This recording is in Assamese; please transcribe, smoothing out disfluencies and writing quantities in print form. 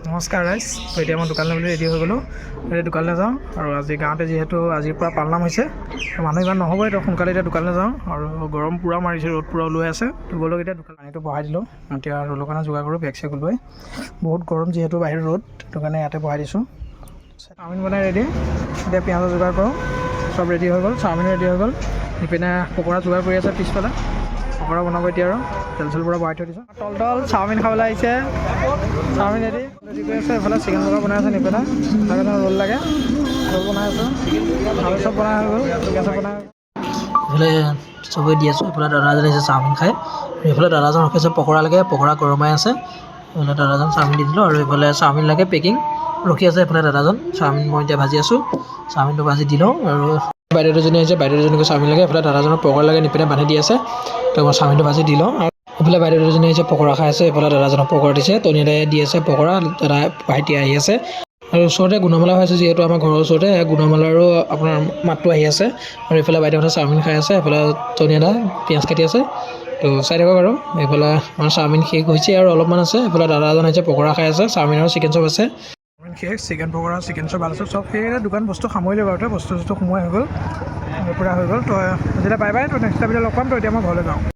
নমস্কাৰ ৰাইজ। তো এতিয়া মই দোকানলৈ বুলি ৰেডি হৈ গ'লোঁ। এতিয়া দোকানলৈ যাওঁ আৰু আজি গাঁৱতে যিহেতু আজিৰ পৰা পালনাম হৈছে, মানুহ ইমান নহ'বই, তো সোনকালে এতিয়া দোকানলৈ যাওঁ। আৰু গৰম পূৰা মাৰিছে, ৰ'দ পূৰা ওলাই আছে। তো গ'লোঁ এতিয়া দোকান পানীটো বহাই দিলোঁ। এতিয়া ৰোলৰ কাৰণে যোগাৰ কৰোঁ, বেগ চেগ লৈ। বহুত গৰম যিহেতু বাহিৰত ৰ'দ, সেইটো কাৰণে ইয়াতে বহাই দিছোঁ। চাওমিন বনাই ৰেডি। এতিয়া পিঁয়াজৰ যোগাৰ কৰোঁ, চব ৰেডি হৈ গ'ল। চাওমিন ৰেডি হৈ গ'ল। ইপিনে পকৰা যোগাৰ কৰি আছে পিছফালে, পকৰা বনাব এতিয়া আৰু তেল চেল পূৰা বহাই থৈ দিছোঁ। তল চাওমিন খাবলৈ আহিছে, চাওমিন ৰেডি কৰি আছে। এইফালে চিকেন পকৰা বনাই আছে নিপেনে, তাকে ৰোল লাগে, ৰোল বনাই আছোঁ। আৰু চব বনাই হৈ গ'ল, চিকেন চব বনাই এইফালে চবেই দি আছোঁ। এইফালে দাদাজন আহিছে চাওমিন খাই, এইফালে দাদাজন ৰখি আছে পকৰা লাগে, পকৰা গৰমাই আছে। এইফালে দাদাজন চাওমিন দি দিলোঁ আৰু এইফালে চাওমিন লাগে পেকিং ৰখি আছে। এইফালে দাদাজন চাওমিন মই এতিয়া ভাজি আছোঁ, চাওমিনটো ভাজি দি লওঁ। আৰু বাইদেউ দুজনী আহিছে, বাইদেউ দুজনীকো চাওমিন লাগে। এইফালে দাদাজনৰ পকৰা লাগে, নিপেনে বান্ধি দি আছে। তো মই চাওমিনটো ভাজি দি লওঁ। আৰু এইফালে বাইদেউ দুজনী আহিছে, পকৰা খাই আছে। এইফালে দাদাজনক পকৰা দিছে, টনিদাই দি আছে পকৰা, দাদা ভাইটি আহি আছে। আৰু ওচৰতে গুণমেলা হৈ আছে, যিহেতু আমাৰ ঘৰৰ ওচৰতে গুণমেলাৰো আপোনাৰ মাতটো আহি আছে। আৰু এইফালে বাইদেউহঁতে চাওমিন খাই আছে, এইফালে টনিদা পিঁয়াজ কাটি আছে। তো চাই থাকক আৰু এইফালে আমাৰ চাওমিন শেষ হৈছে আৰু অলপমান আছে। এইফালে দাদাজন আহিছে, পকৰা খাই আছে, চাওমিন আৰু চিকেন চপ আছে। চাওমিন শেষ, চিকেন পকৰা, চিকেন চপ, আলু চপ চব শেষ। দোকান বস্তু সামৰিলে বাৰু, বস্তু সোমোৱাই হৈ গ'ল, পূৰা হৈ গ'ল। তো আজিলৈ বাই বাই। তো নেক্সট ভিডিঅ' লগ পাম। তো এতিয়া মই ঘৰলৈ যাওঁ।